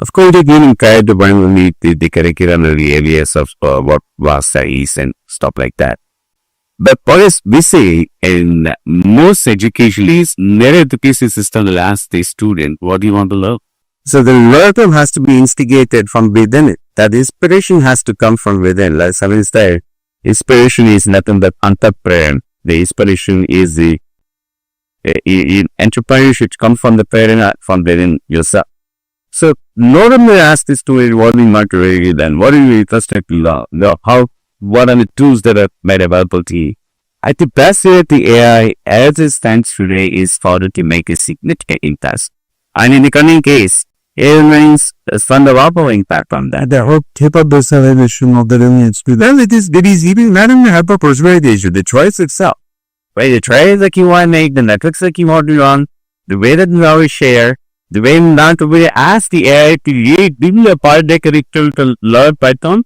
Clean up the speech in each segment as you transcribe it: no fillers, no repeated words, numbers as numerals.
Of course, it even tried to bring the curriculum and the areas of what was studies and stuff like that. But what is we say in most educations, never the PC system will ask the student, what do you want to learn? So the learner has to be instigated from within it. That inspiration has to come from within. Like someone said, inspiration is nothing but entrepreneur. The inspiration is the entrepreneur should come from the parent, from within yourself. So not only ask the student what we want to really learn, what are you interested to learn, what are the tools that are made available to you. I think best way the AI as it stands today is for it to make a significant impact. And in the coming case, it remains a fundamental impact on that. The whole capabilization of the elements. Then it is even not only hyper personalization, the choice itself. Right, the choice that you want to make, the networks that you want to run, the way that you always share, the way not to really ask the AI to give you a part of the curriculum to learn Python.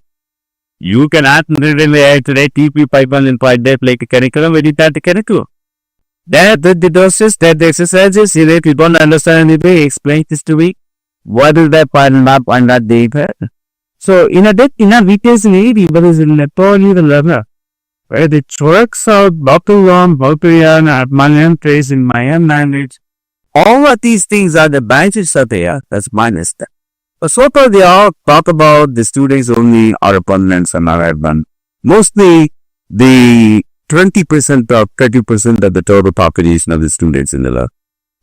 You can add the AI today, TP Python and Python like a curriculum when you start the curriculum. That the doses, that the exercises, if you don't understand anything, explain this to me. What is that part map and that data? So in a details maybe, but is in a totally the learner. Where the works out, Bhaktiyan, Atmanian trace in Mayan language. All of these things are the branches of the that's minus that. But so far they all talk about the students only are opponents and are one. Mostly the 20% or 30% of the total population of the students in the lab.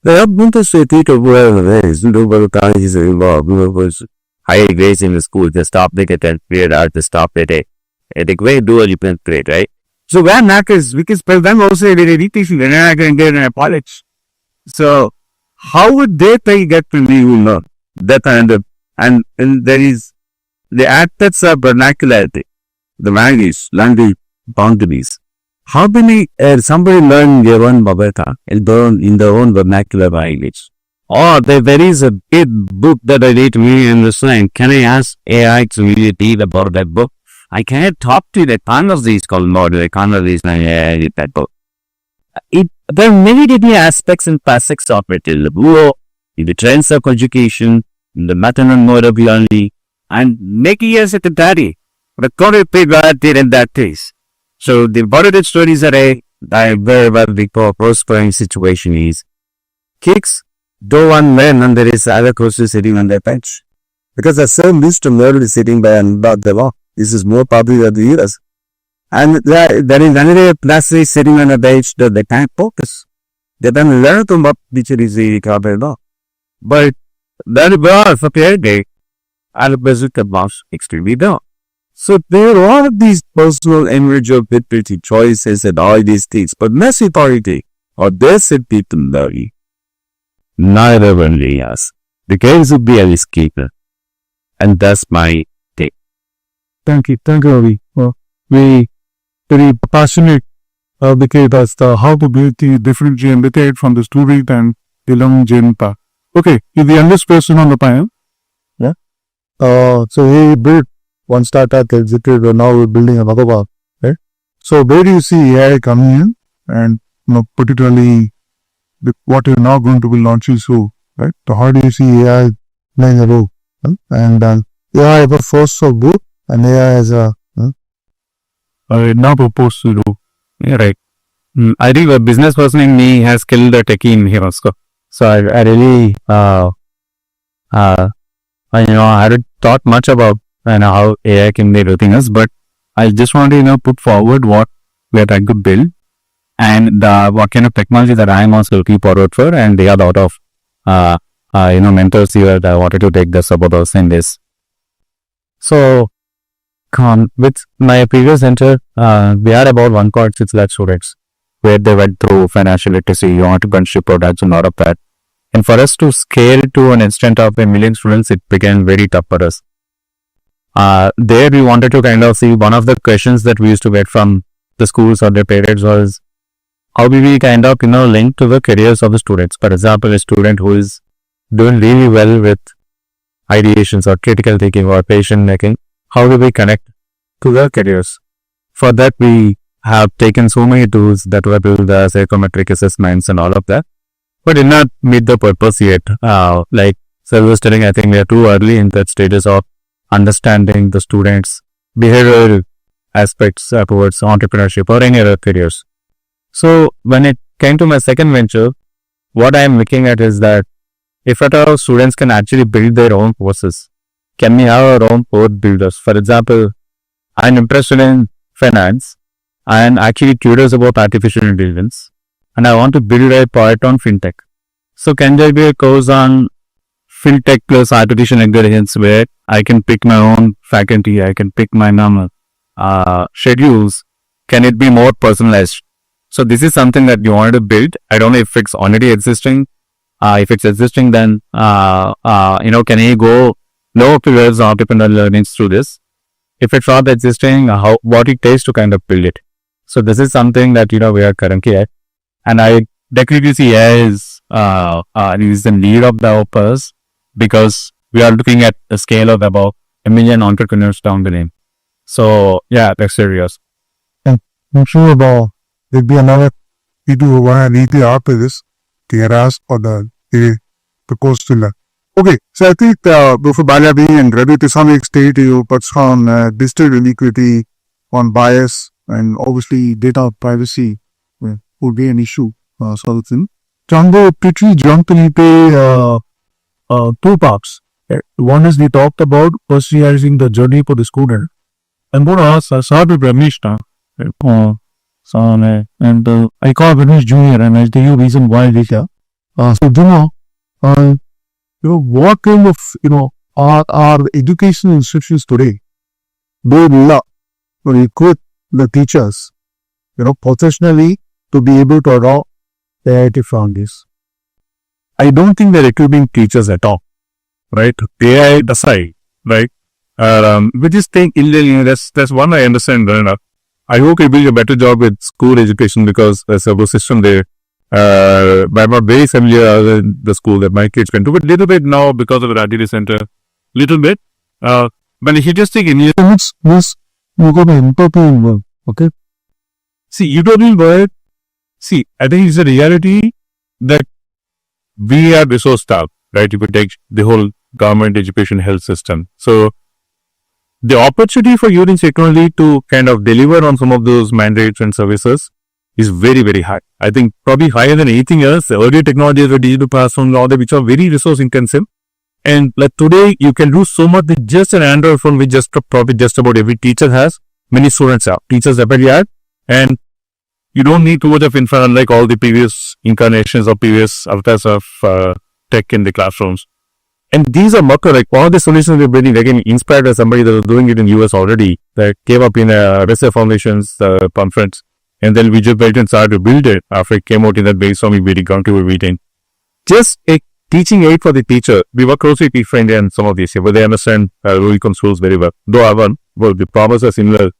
They have been to say that whoever is involved, whoever's higher grades in the school, they stop they get and cleared out, they stop it. The great dual you can create, right? So where matters, we can spell them also they reteaching, they're not going to get an college. So how would they get to learn that kind of, and there is the aspects of vernacularity, the language boundaries. How many somebody learn their own Babeta and learn in their own vernacular language? Or there is a big book that I read to me understand. Can I ask AI to really read about that book? I can't talk to the conversations called model, the conversation I read that book. There are many different aspects and facets of it in the trends of education, in the method and mode of learning, and making us at the daddy. But got to pay right there in that case. So the bottom stories are a very big prospering situation is kids don't want learn and there is other courses sitting on their bench. Because the same list of learn is sitting by and about the law. This is more popular than the years. And there is another class sitting on a bench that they can't focus. They don't learn to what teacher is the cover law. But that was for the day. And the bazooka boss extremely down. So there are all of these personal individual ability choices and all these things, but mass authority or they said people learn. Neither one us. The games would be a escaper. And that's my take. Thank you, Ravi. We very passionate because that's how to build the differentiate the from the student and the long journey path. Okay, you're the youngest person on the panel. Yeah. So he built one startup, exited, and now we're building another one, right? So where do you see AI coming in, and particularly what you're now going to be launching soon, right? So how do you see AI playing a role? And AI as a force of good, and AI as a now proposed to do. Yeah, right. I think the business person in me has killed the techie in here also. So I really, I hadn't thought much about how AI can be everything else, but I just want to put forward what we are trying to build and what kind of technology that I am also looking forward for, and they are a lot of mentors here that I wanted to take this about us in this. So with my previous center, we had about 1.6 lakh students where they went through financial literacy, entrepreneurship products and all of that. And for us to scale to an extent of 1 million students, it became very tough for us. There we wanted to kind of see one of the questions that we used to get from the schools or their parents was how do we kind of link to the careers of the students. For example, a student who is doing really well with ideations or critical thinking or patient making, how do we connect to their careers? For that we have taken so many tools that were built as psychometric assessments and all of that, but did not meet the purpose yet. Like So I was telling, I think we are too early in that stages of understanding the students' behavioral aspects towards entrepreneurship or any other careers. So when it came to my second venture, what I am looking at is that if at all students can actually build their own courses, can we have our own code builders? For example, I'm interested in finance and actually curious about artificial intelligence, and I want to build a product on fintech. So can there be a course on fintech plus artificial intelligence where I can pick my own faculty, I can pick my normal schedules? Can it be more personalized? So this is something that you wanted to build. I don't know if it's already existing. If it's existing, then can you go low towards entrepreneurial learnings through this? If it's not existing, what it takes to kind of build it. So this is something that we are currently at, and I definitely see AI is the lead of developers, because we are looking at a scale of about 1 million entrepreneurs down the lane. So yeah, that's serious. I'm sure about there'll be another people who want to need the after this to get asked for the course to learn. Okay, so I think Dr. Balabi and Ravi, to some extent you touched on digital inequity, on bias, and obviously data privacy would be an issue. So it's in Chango quickly jumped into two parts. One is we talked about personalizing the journey for the student. I'm going to ask start with Ramesh now. And I call Ramesh Junior, and I'll tell you reason why later. So what kind of are educational institutions today? They love to equip the teachers, professionally to be able to adopt AI from this. I don't think they're equipping teachers at all, right? AI aside, right? We just think that's one I understand. I hope we build a better job with school education, because there's a system there. But I'm not very familiar with the school that my kids went to, but little bit now because of the RTD center, little bit. But if you just take India, Yes, you got an utopian world, okay? see, utopian world, see, I think it's a reality that we are resource starved, right? If you take the whole government education health system. So the opportunity for using technology to kind of deliver on some of those mandates and services is very, very high. I think probably higher than anything else. The earlier technologies were digital platforms, all that, which are very resource intensive. And like today, you can do so much with just an Android phone, which probably just about every teacher has. Many students have. Teachers apparently have. And you don't need too much of infra, like all the previous incarnations or previous avatars of tech in the classrooms. And these are like all the solutions we're building, again, inspired by somebody that was doing it in US already, that came up in a Research Foundation's conference. And then we just built and started to build it after it came out in that brainstorming meeting, country meeting. Just a teaching aid for the teacher. We work closely with India and some of these here, but they understand Rubicon schools very well. Though I won, well, the promise are similar.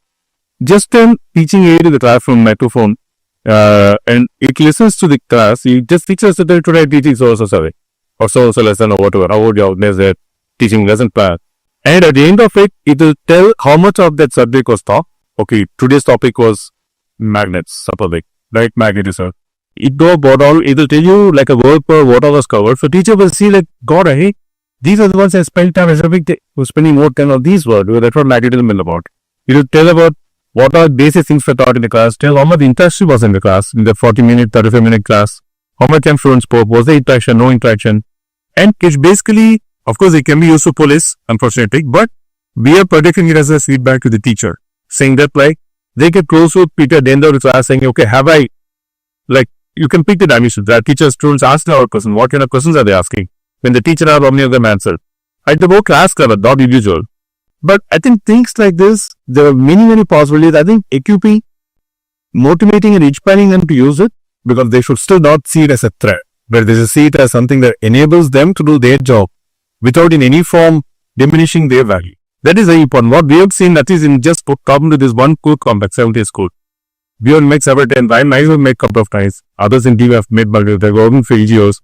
Just an teaching aid in the classroom, microphone, and it listens to the class. You just teach us today teaching so-and-so survey, or so-and-so lesson, or whatever. How would you organize that teaching lesson plan? And at the end of it, it will tell how much of that subject was taught. Okay, today's topic was magnets, suppose, right? Magnetism. It will tell you like a word per what all was covered. So teacher will see like, God, hey, these are the ones I spent time as a big day. We're spending more time on these words. That's what magnetism is about. It will tell about what are basic things were taught in the class, tell how much interaction was in the class, in the 40-minute, 35-minute class, how much time students spoke, was there interaction, no interaction. And it's basically, of course, it can be used for police, unfortunately, but we are projecting it as a feedback to the teacher, saying that like, they get close to Peter at the end of the class saying, okay, have I, like, you can pick the dimensions. There are teachers, students ask the question, what kind of questions are they asking? When the teacher has how many of them answered. At the more class level, not individual. But I think things like this, there are many, many possibilities. I think equipping, motivating and inspiring them to use it, because they should still not see it as a threat, but they should see it as something that enables them to do their job without in any form diminishing their value. That is very important. What we have seen, that is in just come to this one cool complex, 70 school. We will make several times. I will make a couple of times. Others in TV have made multiple. They're going for EGOs.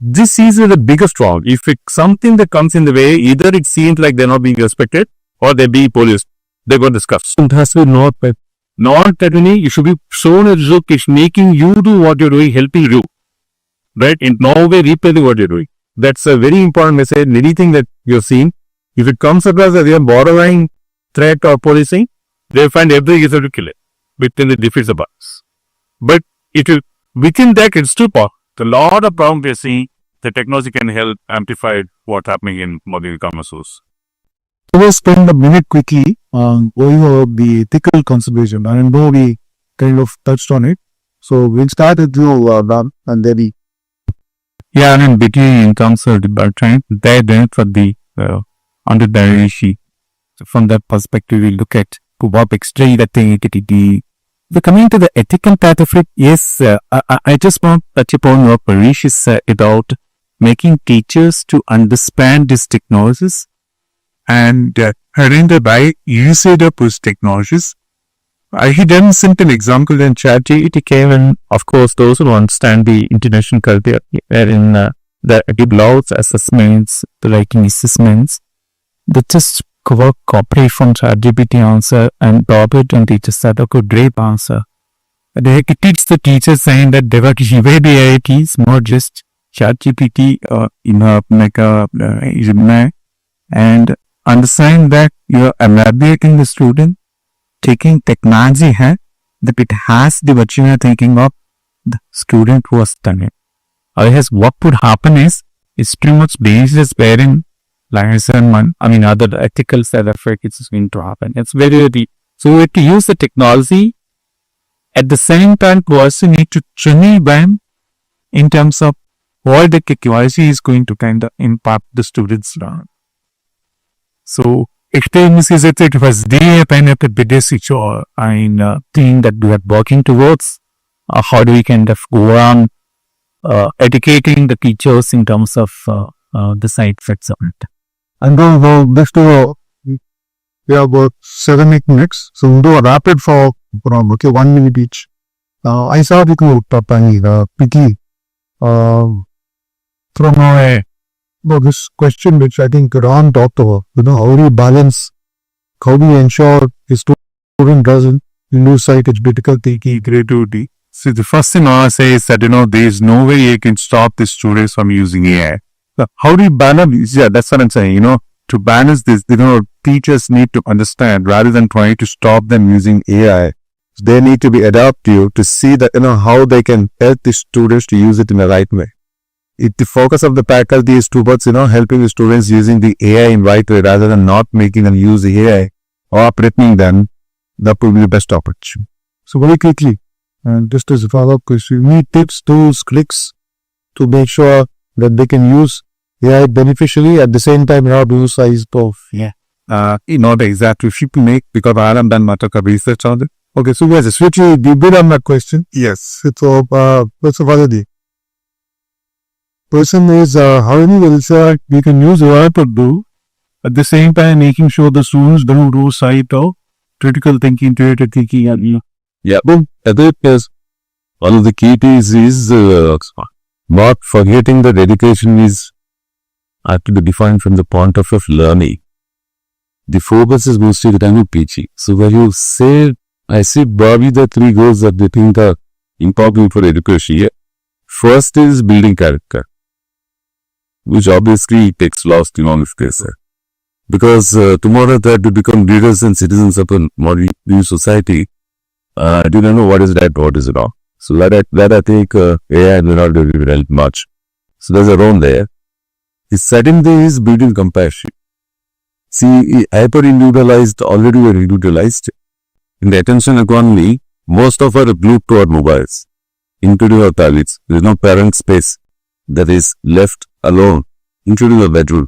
This is the biggest wrong. If it's something that comes in the way, either it seems like they're not being respected or they're being policed. They're going to discuss. It has to be not that any, you should be shown a look. It's making you do what you're doing, helping you. Right? In no way replacing what you're doing. That's a very important message. Anything that you've seen, if it comes across as a borderline threat or policing, they find every reason to kill it within the defeats the bias. But within that, it's too powerful. A lot of problems we're seeing, the technology can help amplify what's happening in modern e-commerce. So we'll spend a minute quickly on going over the ethical consideration. I know we kind of touched on it. So we'll start with you, Ram, and then Yeah, and between in terms of the blockchain, then for the under the issue. So from that perspective, we look at what extract the thing. The coming to the ethical part of it, yes, I just want to touch upon what Parish is about making teachers to understand these technologies and identify the usage of those technologies. He done simple example in ChatGPT came, and of course those who understand the international culture wherein the develops assessments, the writing assessments, they just copy from ChatGPT answer and drop it and teachers said a great answer. They teach the teachers saying that they were the AI is not just ChatGPT or and understand that you are evaluating the student, taking technology that it has the virtual thinking of the student who has done it. Otherwise, what would happen is it's pretty much based wherein other ethical side effect is going to happen. It's very so we have to use the technology at the same time we also need to train them in terms of what the technology is going to kind of impact the students around. So experience is that it was the kind of the biggest issue thing that we are working towards. How do we kind of go on educating the teachers in terms of the side effects of it. And then next we have about 7-8 minutes. So we'll do a rapid for 1 minute each. I saw we could quickly from this question which I think Ram talked about. How do you balance, how do you ensure a student doesn't lose sight its critical thinking, creativity? See, the first thing I want to say is that, there is no way you can stop the students from using AI. So how do you balance? Yeah, that's what I'm saying. To balance this, teachers need to understand rather than trying to stop them using AI. They need to be adaptive to see that, how they can help the students to use it in the right way. If the focus of the faculty is towards, helping the students using the AI in right way rather than not making them use the AI or threatening them, that would be the best opportunity. So very quickly, and just as a follow-up question, you need tips, tools, clicks to make sure that they can use AI beneficially at the same time not lose sight of. Not exactly. If you make, because I haven't done much of research on it. Okay, so guys, switch the bit on that question. Yes. So, what's the validity? Person is how many research we can use AI to do at the same time making sure the students don't lose sight of critical thinking, creative thinking, and Yeah, but I think one of the key things is not forgetting that education is actually defined from the point of view of learning. The focus is mostly the time of teaching. So when you say, I see probably the 3 goals that they think are important for education. Yeah. First is building character, which obviously takes lost in all of this. Because tomorrow they have to become leaders and citizens of a modern society. Do you know what is that, what is it all? So that I think AI will not do very much. So there's a role there. The second thing is building compassion. See, hyper-individualized, already we're individualized. In the attention economy, most of us are glued to our mobiles, including our tablets. There is no parent space that is left alone, including the bedroom.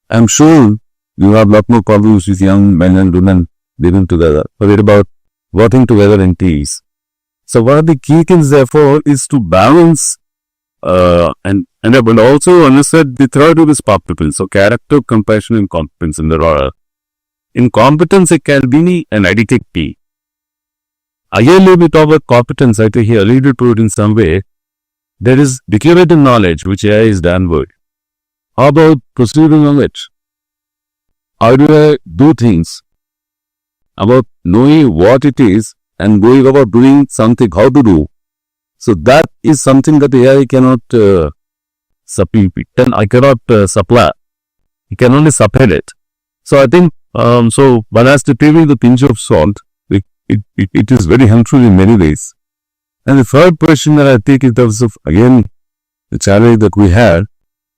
I'm sure you have a lot more problems with young men and women living together. Forget about working together in teams. So one of the key things, therefore, is to balance but also understand the third one is propels. So character, compassion, and competence in the order. In competence, it can be an adequate key. Again, we talk about competence. I think he alluded to it in some way. There is declarative knowledge, which AI is done with. How about procedural knowledge? How do I do things? About knowing what it is and going about doing something, how to do. So that is something that AI cannot then I cannot supply. You can only supply it. So I think, so one has to take with a pinch of salt. It is very helpful in many ways. And the third question that I think in terms of, again, the challenge that we had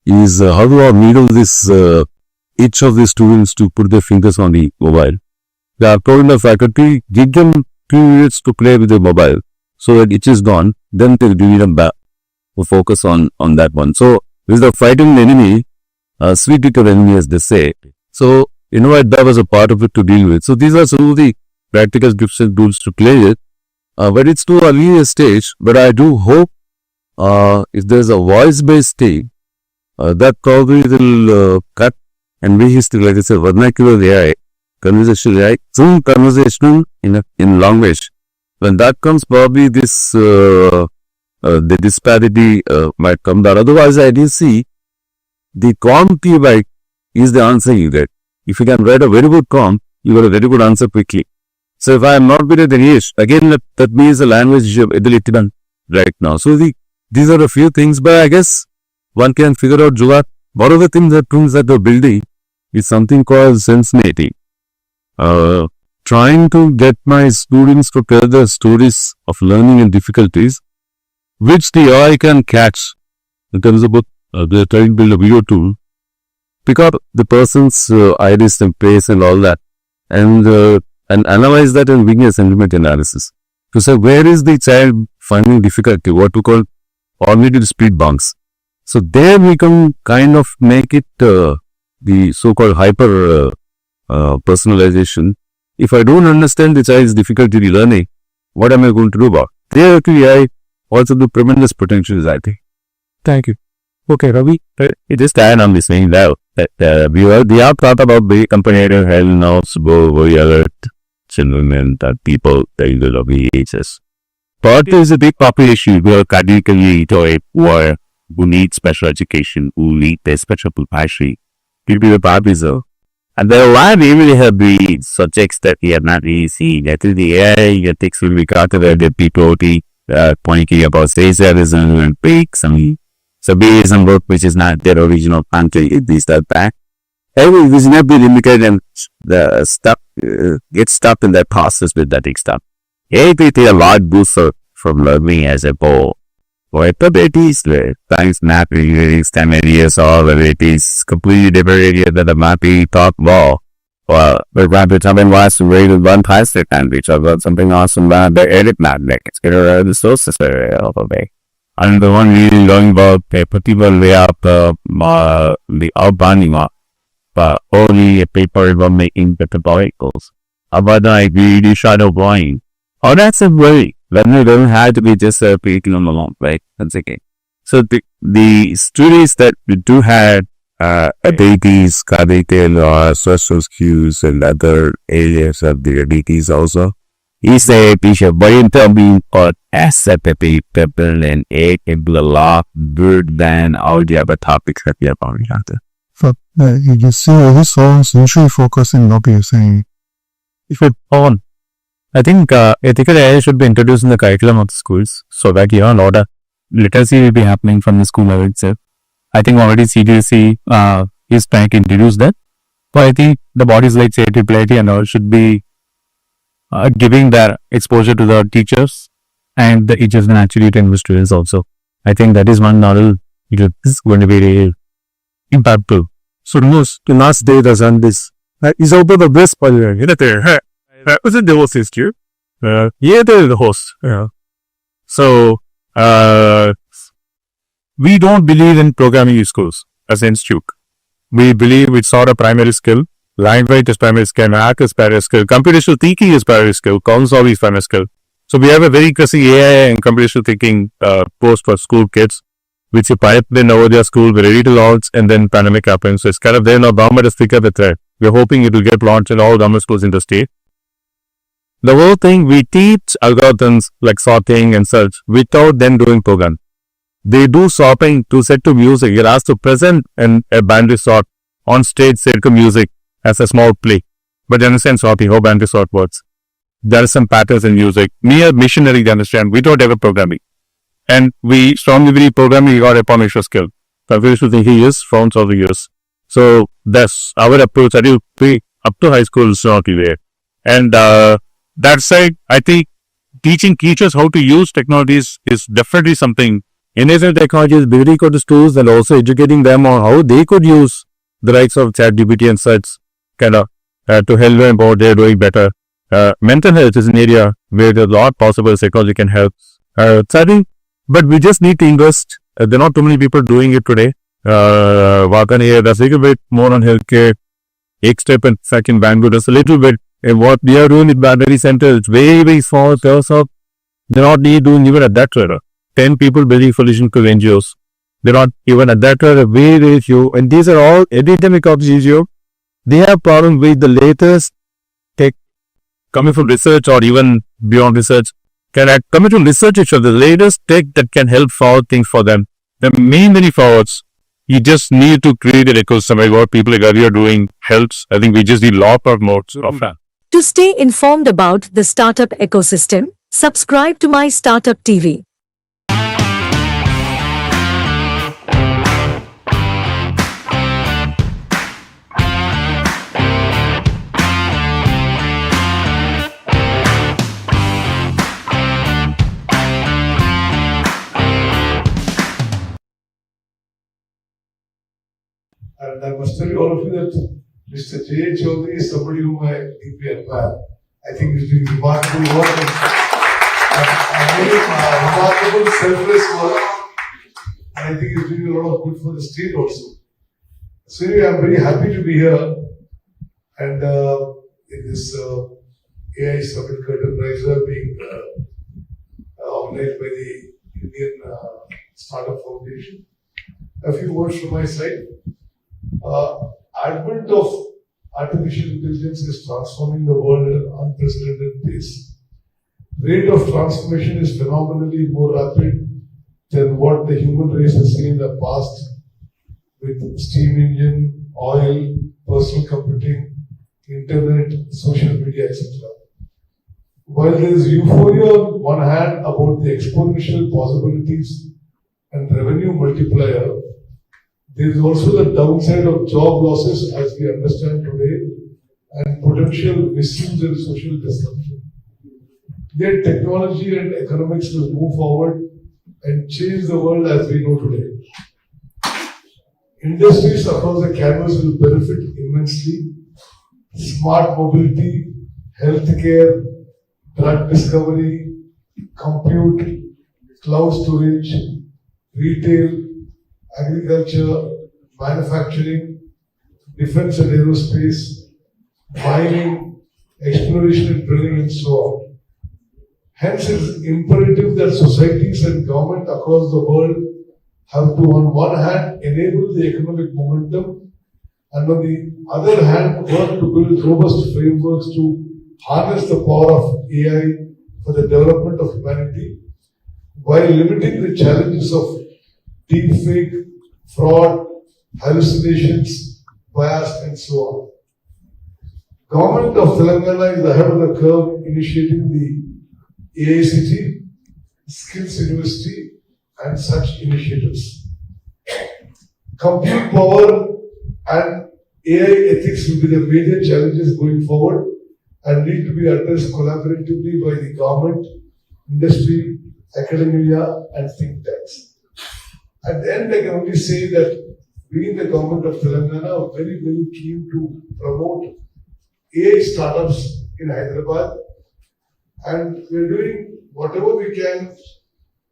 is how do I needle this, each of the students to put their fingers on the mobile. They are told the faculty, give them 2 minutes to play with the mobile so that it is gone, then they give them back to focus on that one. So, this is the fighting enemy, sweet little enemy as they say. So, that was a part of it to deal with. So, these are some of the practical tips and tools to play it. But it's too early a stage, but I do hope if there's a voice-based thing, that probably will cut and rehistory, like I said, vernacular AI, conversational AI, some conversational in language. When that comes, probably this the disparity might come down. Otherwise, I do see the prompt you write is the answer you get. If you can write a very good prompt, you get a very good answer quickly. So if I am not good at the English, again, that means the language ability done right now. So these are a few things, but I guess one can figure out, Jugaad, one of the things that tools that we're building is something called sense-mating. Trying to get my students to tell their stories of learning and difficulties, which the AI can catch in terms of they're trying to build a video tool, pick up the person's iris and face and all that, and analyze that and bring a sentiment analysis to say where is the child finding difficulty, what we call cognitive speed bumps. So there we can kind of make it the so-called hyper personalization. If I don't understand the child's difficulty in learning, what am I going to do about? There actually I also do tremendous potential, I think. Thank you. Okay, Ravi. It just add on this thing now that we have thought about the comparative health notes, very alert children and that people that of the ages. But there's a big population who are categorically poor, who need special education, who need their special compassion. People with Barbizzo. And there are a lot of really have the subjects that we have not really seen. I think the AI takes with regard to the people pointing about Asianism and Greeks and Sabiism book, which is not their original country, these that back. Everything is not be limited and get stuck in that process with that stuff. It a lot booster from learning as a whole. Whatever it is, thanks mapping, STEM areas, or whether it is completely different area that the mapping talk about. Well, but rather something was rated one plastic and which about something awesome about the edit magnet. It's going to the sources of a way. And the one really learning about a particular way of the outbounding of, but only a paper about making categoricals. About like really shadow drawing. Oh, that's a way. When you don't have to be just a curriculum along, right? That's okay. So the students that we do have abilities, cognitive or social skills and other areas of the abilities also. Is a teacher, but in terms of SFP people and a lot good than all the other topics that we are going to. So, you see, this songs usually focus in what you're saying. If it on. I think ethical AI should be introduced in the curriculum of the schools so that a lot of literacy will be happening from the school level itself. I think already CDSE is trying to introduce that. But I think the bodies like CITPLIT and all should be giving their exposure to the teachers and the teachers and actually to students also. I think that is one model which is going to be really impactful. So, the last day does end this. Is also the best part of it. Wasn't the host here? Yeah, they're the host. Yeah. So, we don't believe in programming schools as an institute. We believe it's not a primary skill. Language is primary skill, math is primary skill, computational thinking is primary skill, problem solving is primary skill. So we have a very aggressive AI and computational thinking course for school kids, which you pipe in over their school, we're ready to launch, and then pandemic happens. So it's kind of there now, government has picked up the thread. We're hoping it will get launched in all government schools in the state. The whole thing, we teach algorithms like sorting and such without them doing program. They do sorting to set to music. You're asked to present a binary sort on stage, set to music as a small play. But you understand sorting, how binary sort works. There are some patterns in music. Mere missionary, you understand, we don't have a programming. And we strongly believe programming is not a permission skill. confused to think he is, found all the years. So that's our approach. I do up to high school is not there. And that side, I think teaching teachers how to use technologies is definitely something. Enabling technology is building code tools and also educating them on how they could use the likes of ChatGPT and such kind of to help them about they're doing better. Mental health is an area where there's a lot possible technology can help. So I think, but we just need to invest. There are not too many people doing it today. Vakan here, that's a little bit more on healthcare. X-Step and second Bangalore, that's a little bit. And what we are doing in Battery Center is very, very small. They're not doing even at that level. 10 people building solutions to NGOs. They're not even at that level, very, very few. And these are all epidemic of NGO. They have problems with the latest tech Coming from research or even beyond research, coming from research, it's the latest tech that can help forward things for them. There are many forwards. You just need to create an ecosystem like what people like earlier doing helps. I think we just need a lot of modes of that. To stay informed about the startup ecosystem, subscribe to My Startup TV. And I must tell you all of you that Mr. J. Chaudhary is somebody whom I deeply admire. I think he's doing remarkable work and very remarkable selfless work. And I think he's doing a lot of good for the state also. So anyway, I'm very happy to be here and in this AI Summit Curtain Riser being organized by the Indian Startup Foundation. A few words from my side. Advent of artificial intelligence is transforming the world at an unprecedented pace. Rate of transformation is phenomenally more rapid than what the human race has seen in the past with steam engine, oil, personal computing, internet, social media, etc. While there is euphoria on one hand about the exponential possibilities and revenue multiplier, there is also the downside of job losses as we understand today and potential misuse and social disruption. Yet technology and economics will move forward and change the world as we know today. Industries across the canvas will benefit immensely. Smart mobility, healthcare, drug discovery, compute, cloud storage, retail, agriculture, manufacturing, defense and aerospace, mining, exploration and drilling and so on. Hence, it is imperative that societies and government across the world have to, on one hand, enable the economic momentum and on the other hand, work to build robust frameworks to harness the power of AI for the development of humanity while limiting the challenges of deepfake, fraud, hallucinations, bias, and so on. Government of Telangana is ahead of the curve initiating the AICT, Skills University, and such initiatives. Compute power and AI ethics will be the major challenges going forward and need to be addressed collaboratively by the government, industry, academia, and think tanks. At the end, I can only say that we in the government of Telangana are very, very keen to promote AI startups in Hyderabad, and we're doing whatever we can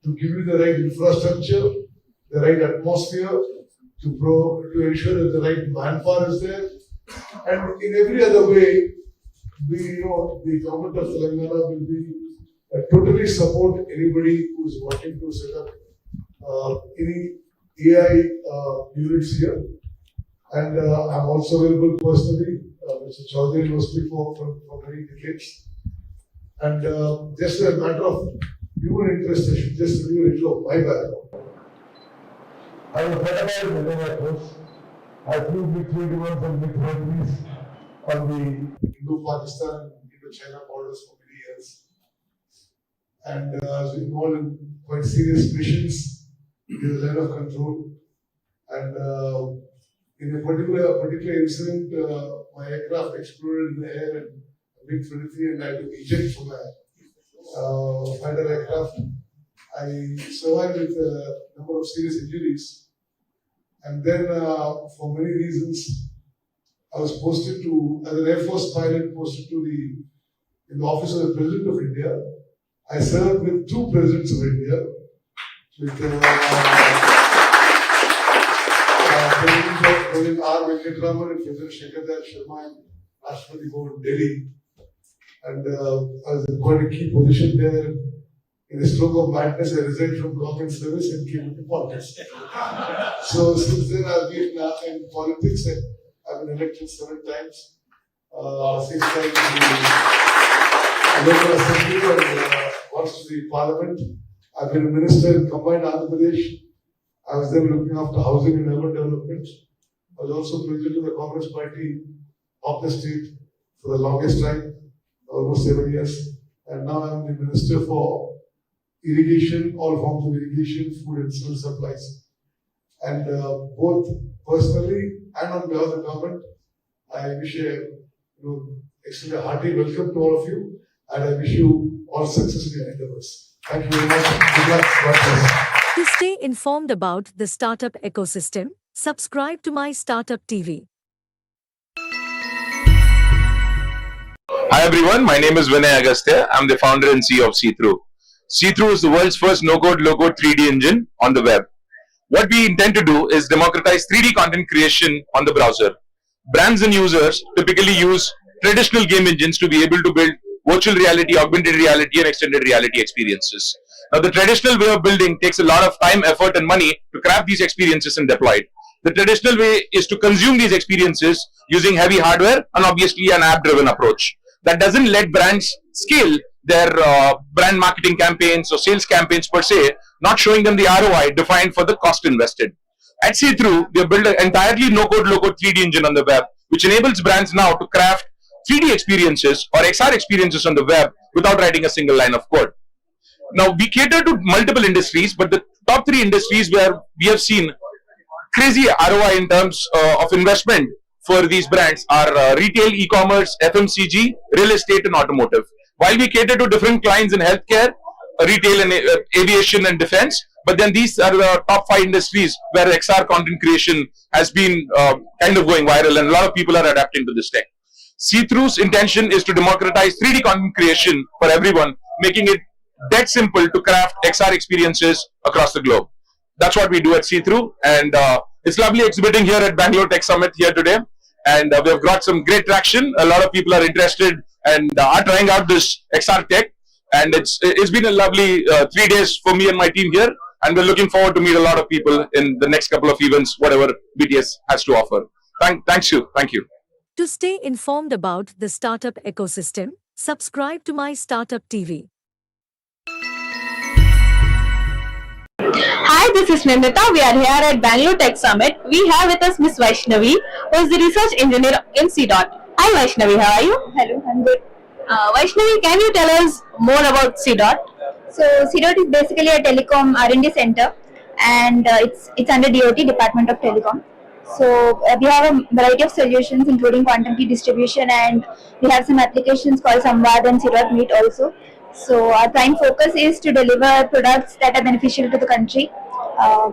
to give you the right infrastructure, the right atmosphere, to ensure that the right manpower is there, and in every other way, the government of Telangana will be totally support anybody who is wanting to set up any AI units here. And I'm also available personally. Mr. Chaudhary knows me for many decades. And just a matter of human interest, I should just tell you a little of my background. I was certified in the Air Force. I flew MiG-21 and MiG-23s on the Indo-Pakistan, Indo-China borders for many years. And I was involved in quite serious missions in the line of control. And in a particular incident, my aircraft exploded in the air and MiG-23, and I had to eject from a fighter aircraft. I survived with a number of serious injuries, and then for many reasons, I was posted to, as an Air Force pilot, posted to in the office of the President of India. I served with two presidents of India, with President R. Venkatraman and President Shekhar Sharma in Rashtrapati Bhavan, Delhi. And I was in quite a key position there. In a stroke of madness, I resigned from government service and came into politics. So since then, I've been in politics. I've been elected 7 times. 6 times to the local assembly and once to the parliament. I've been a minister in combined Andhra Pradesh. I was there looking after housing and urban development. I was also president of the Congress Party of the state for the longest time, almost 7 years. And now I'm the minister for irrigation, all forms of irrigation, food and civil supplies. And both personally and on behalf of the government, I wish extend a hearty welcome to all of you, and I wish you all success in your endeavors. Thank you very much. Good luck. God bless. To stay informed about the startup ecosystem, subscribe to My Startup TV. Hi everyone, my name is Vinay Agastya. I'm the founder and CEO of See-Through. See-Through is the world's first no-code, low-code 3D engine on the web. What we intend to do is democratize 3D content creation on the browser. Brands and users typically use traditional game engines to be able to build virtual reality, augmented reality, and extended reality experiences. Now, the traditional way of building takes a lot of time, effort, and money to craft these experiences and deploy it. The traditional way is to consume these experiences using heavy hardware and obviously an app-driven approach. That doesn't let brands scale their brand marketing campaigns or sales campaigns per se, not showing them the ROI defined for the cost invested. At See-Through, we have built an entirely no-code, low-code 3D engine on the web, which enables brands now to craft 3D experiences or XR experiences on the web without writing a single line of code. Now, we cater to multiple industries, but the top 3 industries where we have seen crazy ROI in terms of investment for these brands are retail, e-commerce, FMCG, real estate, and automotive. While we cater to different clients in healthcare, retail, and aviation and defense, but then these are the top 5 industries where XR content creation has been kind of going viral, and a lot of people are adapting to this tech. See-Through's intention is to democratize 3D content creation for everyone, making it that simple to craft XR experiences across the globe. That's what we do at See-Through, and it's lovely exhibiting here at Bangalore Tech Summit here today, and we have got some great traction. A lot of people are interested and are trying out this XR tech, and it's been a lovely 3 days for me and my team here, and we're looking forward to meet a lot of people in the next couple of events, whatever BTS has to offer. Thank you. To stay informed about the startup ecosystem, subscribe to My Startup TV. Hi, this is Nandita. We are here at Bangalore Tech Summit. We have with us Miss Vaishnavi, who is the research engineer in C-Dot. Hi Vaishnavi, how are you? Hello, I'm good. Vaishnavi, can you tell us more about C-Dot? So C-Dot is basically a telecom R&D center, and it's under DOT, Department of Telecom. So we have a variety of solutions including quantum key distribution, and we have some applications called Samvad and C-Dot Meet also. So our prime focus is to deliver products that are beneficial to the country.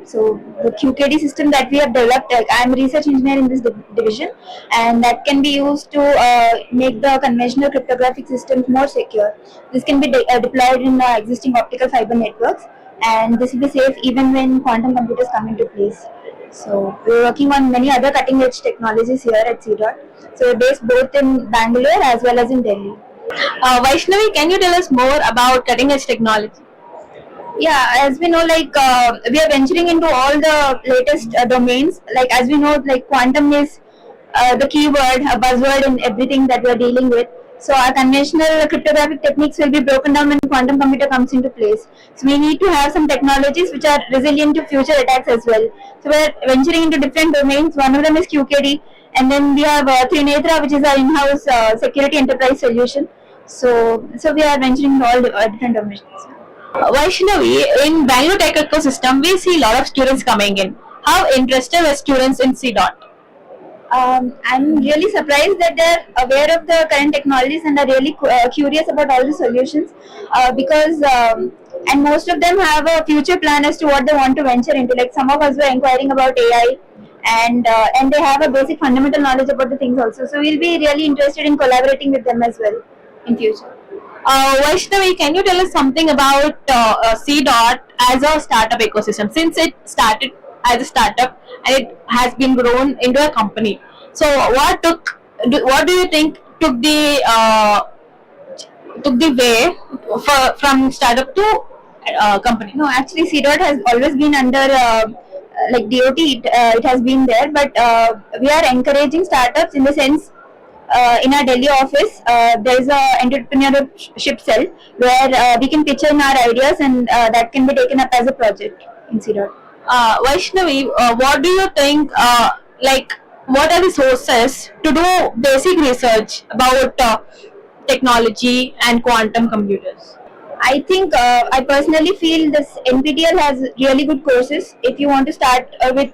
So the QKD system that we have developed, I am a research engineer in this division, and that can be used to make the conventional cryptographic systems more secure. This can be deployed in existing optical fiber networks, and this will be safe even when quantum computers come into place. So we're working on many other cutting edge technologies here at C-Dot. So we're based both in Bangalore as well as in Delhi. Vaishnavi, can you tell us more about cutting edge technology? Yeah, as we know, we are venturing into all the latest domains. Like as we know, quantum is the keyword, a buzzword in everything that we are dealing with. So our conventional cryptographic techniques will be broken down when quantum computer comes into place. So we need to have some technologies which are resilient to future attacks as well. So we are venturing into different domains. One of them is QKD, and then we have Trinetra, which is our in-house security enterprise solution. So we are venturing into all different domains. Vaishnavi, in Bangalore Tech ecosystem, we see a lot of students coming in. How interested were students in C dot? I'm really surprised that they're aware of the current technologies and are really curious about all the solutions because and most of them have a future plan as to what they want to venture into. Like some of us were inquiring about AI and they have a basic fundamental knowledge about the things also. So we'll be really interested in collaborating with them as well in future. Vaishnavi, can you tell us something about C dot as a startup ecosystem? Since it started as a startup and it has been grown into a company, so what do you think took the way from startup to company? No, actually, CDOT has always been under like DOT. It has been there, but we are encouraging startups in the sense. In our Delhi office, there is a entrepreneurship cell where we can pitch in our ideas and that can be taken up as a project in CDOT. Vaishnavi, what do you think? What are the sources to do basic research about technology and quantum computers? I think I personally feel this NPTEL has really good courses. If you want to start with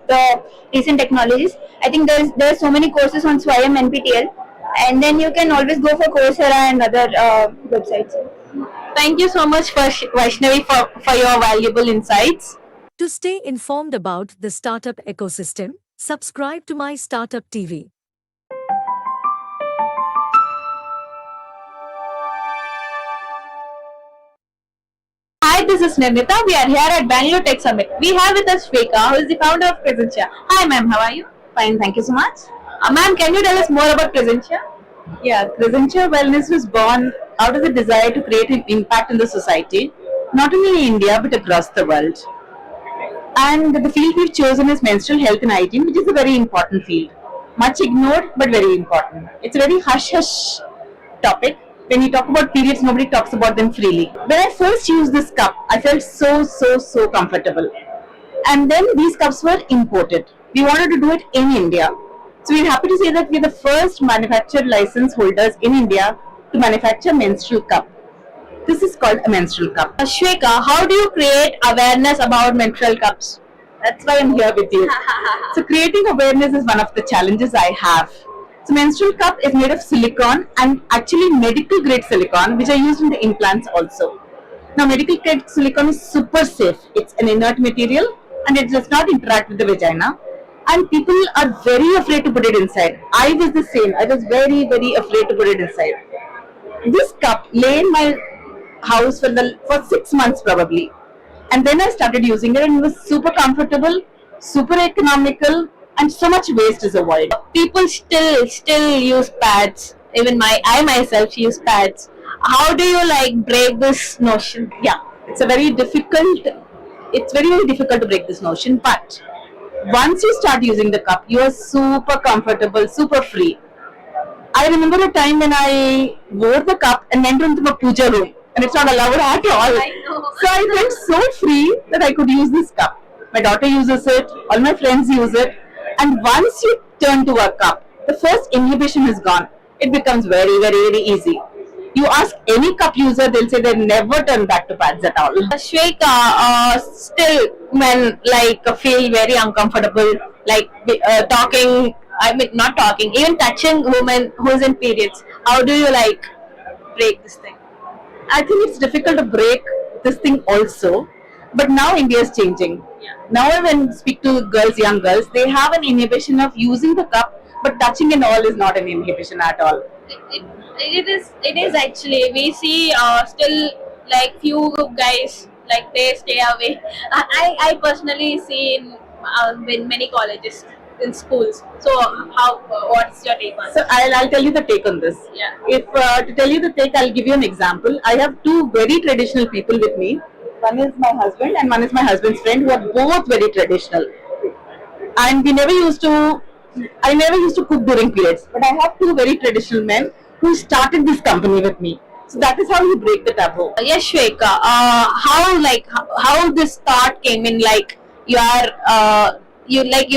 recent technologies, I think there's so many courses on Swayam NPTEL, and then you can always go for Coursera and other websites. Thank you so much, Vaishnavi, for your valuable insights. To stay informed about the startup ecosystem, subscribe to My Startup TV. Hi, this is Nirmita. We are here at Bangalore Tech Summit. We have with us Shweka, who is the founder of Presentia. Hi, ma'am. How are you? Fine, thank you so much. Ma'am, can you tell us more about Presentia? Yeah, Presentia Wellness was born out of the desire to create an impact in the society, not only in India but across the world. And the field we've chosen is menstrual health and hygiene, which is a very important field. Much ignored, but very important. It's a very hush-hush topic. When you talk about periods, nobody talks about them freely. When I first used this cup, I felt so comfortable. And then these cups were imported. We wanted to do it in India. So we're happy to say that we're the first manufacturer license holders in India to manufacture menstrual cup. This is called a menstrual cup. Shweka, how do you create awareness about menstrual cups? That's why I'm here with you. So creating awareness is one of the challenges I have. So menstrual cup is made of silicone and actually medical grade silicone, which are used in the implants also. Now medical grade silicone is super safe. It's an inert material and it does not interact with the vagina. And people are very afraid to put it inside. I was the same. I was very afraid to put it inside. This cup lay in my house for 6 months probably. And then I started using it and it was super comfortable, super economical, and so much waste is avoided. People still use pads. Even I myself use pads. How do you break this notion? Yeah, it's very difficult to break this notion, but once you start using the cup, you are super comfortable, super free. I remember a time when I wore the cup and went into a puja room, and it's not allowed at all. So I felt so free that I could use this cup. My daughter uses it, all my friends use it, and once you turn to a cup, the first inhibition is gone. It becomes very easy. You ask any cup user, they'll say they never turn back to pads at all. Shweka, still men feel very uncomfortable, talking. I mean, not talking, even touching women who's in periods. How do you break this thing? I think it's difficult to break this thing also, but now India is changing. Yeah. Now when I speak to girls, young girls, they have an inhibition of using the cup, but touching and all is not an inhibition at all. It is actually. We see still few guys they stay away. I personally see in many colleges, in schools. So what's your take on So I'll tell you the take on this. Yeah. If to tell you the take, I'll give you an example. I have two very traditional people with me. One is my husband and one is my husband's friend, who are both very traditional. And I never used to cook during periods, but I have two very traditional men who started this company with me. So that is how you break the taboo. Yes, Shweka. How this thought came in? You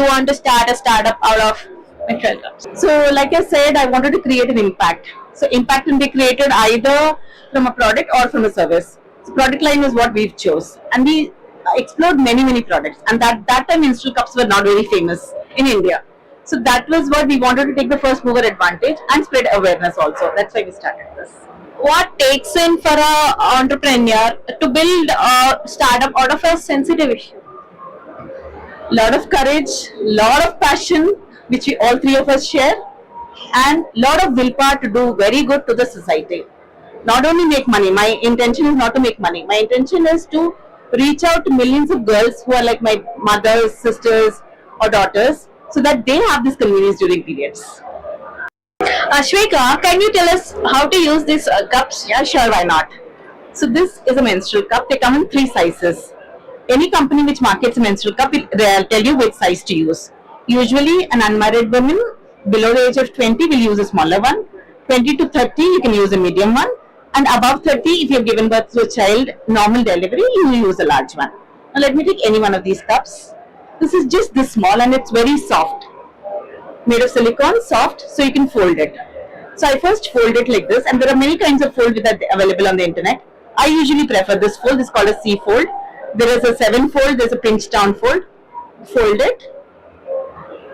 want to start a startup out of menstrual cups. So like I said, I wanted to create an impact. So impact can be created either from a product or from a service. So product line is what we've chose, and we explored many products, and that time menstrual cups were not very famous in India. So that was what we wanted to take the first mover advantage and spread awareness also. That's why we started this. What takes in for a entrepreneur to build a startup out of a sensitive issue? Lot of courage, lot of passion, which we all three of us share, and lot of willpower to do very good to the society. Not only make money, my intention is not to make money. My intention is to reach out to millions of girls who are like my mothers, sisters, or daughters, so that they have this convenience during periods. Shweka, can you tell us how to use these cups? Yeah, sure, why not? So this is a menstrual cup. They come in 3 sizes. Any company which markets a menstrual cup will tell you which size to use. Usually an unmarried woman below the age of 20 will use a smaller one. 20 to 30 you can use a medium one. And above 30, if you have given birth to a child, normal delivery, you will use a large one. Now let me take any one of these cups. This is just this small and it's very soft. Made of silicone, soft, so you can fold it. So I first fold it like this, and there are many kinds of fold that are available on the internet. I usually prefer this fold. This is called a C fold. There is a 7 fold, there's a pinch down fold. Fold it,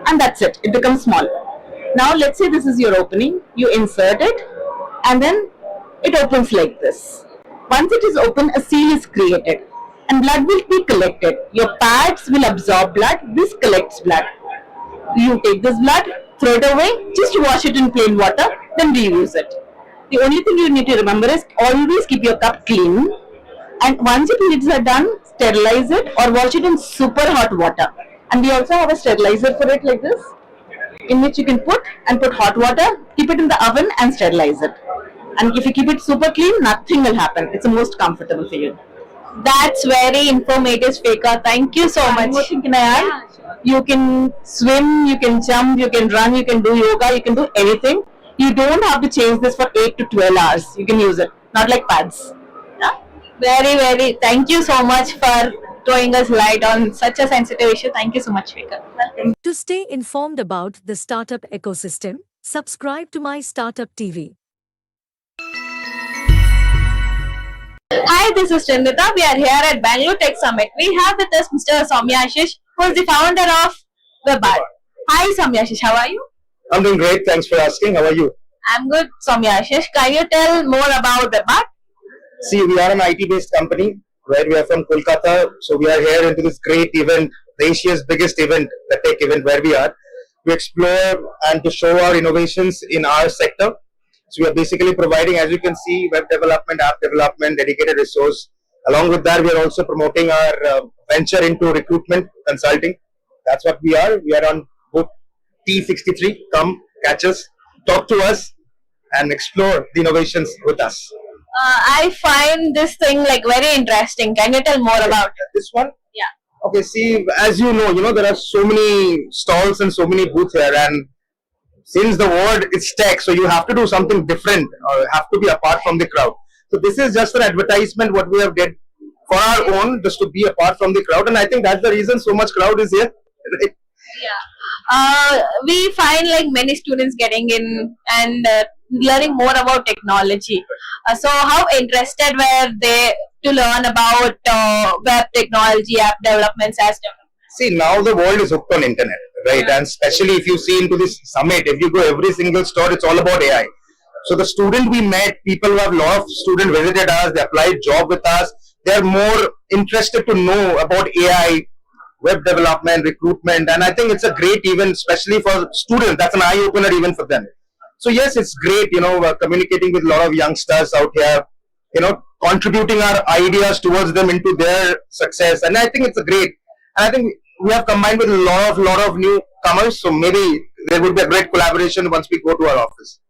and that's it. It becomes small. Now let's say this is your opening. You insert it, and then it opens like this. Once it is open, a seal is created, and blood will be collected. Your pads will absorb blood. This collects blood. You take this blood, throw it away, just wash it in plain water, then reuse it. The only thing you need to remember is always keep your cup clean, and once your periods are done, sterilize it or wash it in super hot water. And we also have a sterilizer for it like this, in which you can put hot water, keep it in the oven and sterilize it. And if you keep it super clean, nothing will happen. It's the most comfortable for you. That's very informative, Shweka. Thank you so much. One more thing can I add? You can swim, you can jump, you can run, you can do yoga, you can do anything. You don't have to change this for 8 to 12 hours. You can use it, not like pads. Yeah? Very, thank you so much for throwing us light on such a sensitive issue. Thank you so much, Shweka. Welcome. To stay informed about the startup ecosystem, subscribe to MyStartupTV. Hi, this is Chandrita. We are here at Bangalore Tech Summit. We have with us Mr. Soumyashish, who is the founder of Embark. Hi, Soumyashish. How are you? I'm doing great. Thanks for asking. How are you? I'm good, Soumyashish. Can you tell more about Embark? See, we are an IT-based company where we are from Kolkata. So we are here into this great event, the Asia's biggest event, the tech event where we are, to explore and to show our innovations in our sector. So we are basically providing, as you can see, web development, app development, dedicated resource. Along with that, we are also promoting our venture into recruitment consulting. That's what we are. We are on book T63. Come, catch us, talk to us, and explore the innovations with us. I find this thing like very interesting. Can you tell more about it? This one? Yeah. Okay, see, as you know, there are so many stalls and so many booths here, and since the word is tech, so you have to do something different or have to be apart from the crowd. So this is just an advertisement what we have did for our own, just to be apart from the crowd, and I think that's the reason so much crowd is here. Right? Yeah. We find like many students getting in and learning more about technology. So how interested were they to learn about web technology, app developments, as development? See, now the world is hooked on internet, right? And especially if you see into this summit, if you go every single store, it's all about AI. So the student we met, people who have a lot of students visited us, they applied job with us, they're more interested to know about AI, web development, recruitment, and I think it's a great event, especially for students. That's an eye-opener even for them. So yes, it's great, communicating with a lot of youngsters out here, contributing our ideas towards them into their success, and I think it's a great. And I think we have combined with a lot of newcomers, so maybe there would be a great collaboration once we go to our office.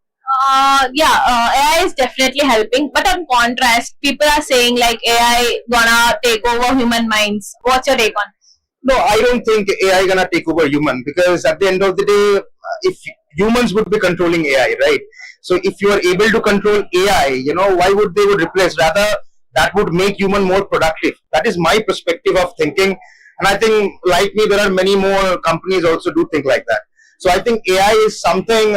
AI is definitely helping, but on contrast, people are saying like AI gonna take over human minds. What's your take on this? No, I don't think AI gonna take over human, because at the end of the day, if humans would be controlling AI, right? So if you are able to control AI, why would they replace? Rather, that would make human more productive. That is my perspective of thinking. And I think, like me, there are many more companies also do think like that. So I think AI is something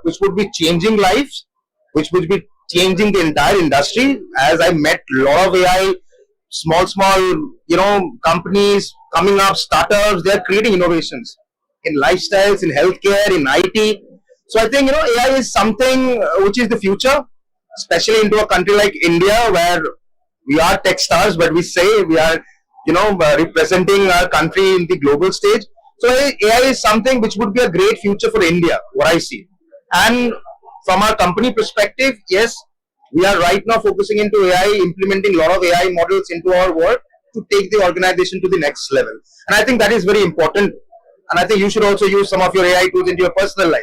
which would be changing lives, which would be changing the entire industry. As I met a lot of AI small, companies coming up, startups, they are creating innovations in lifestyles, in healthcare, in IT. So I think, AI is something which is the future, especially into a country like India where we are tech stars, but we say we are, representing our country in the global stage. So AI is something which would be a great future for India, what I see. And from our company perspective, yes, we are right now focusing into AI, implementing a lot of AI models into our work to take the organization to the next level. And I think that is very important. And I think you should also use some of your AI tools into your personal life.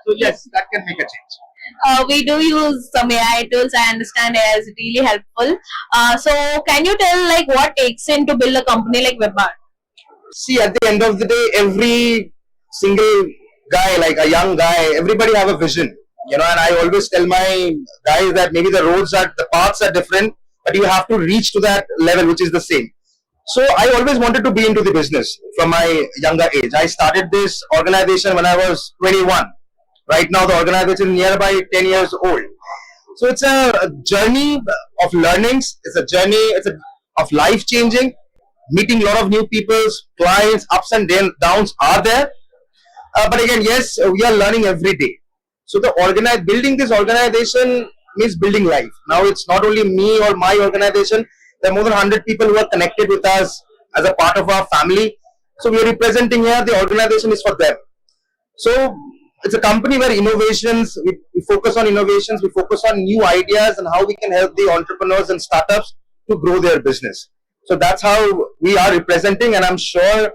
So yes, that can make a change. We do use some AI tools. I understand AI is really helpful. So can you tell like what takes in to build a company like Embark? See, at the end of the day, every single guy, like a young guy, everybody have a vision, and I always tell my guys that maybe the paths are different, but you have to reach to that level, which is the same. So I always wanted to be into the business from my younger age. I started this organization when I was 21. Right now, the organization is nearby 10 years old. So it's a journey of learnings. It's a journey of life changing. Meeting a lot of new people, clients, ups and downs are there. But again, yes, we are learning every day. So building this organization means building life. Now it's not only me or my organization. There are more than 100 people who are connected with us as a part of our family. So we are representing here. The organization is for them. So it's a company where we focus on innovations, we focus on new ideas and how we can help the entrepreneurs and startups to grow their business. So that's how we are representing, and I'm sure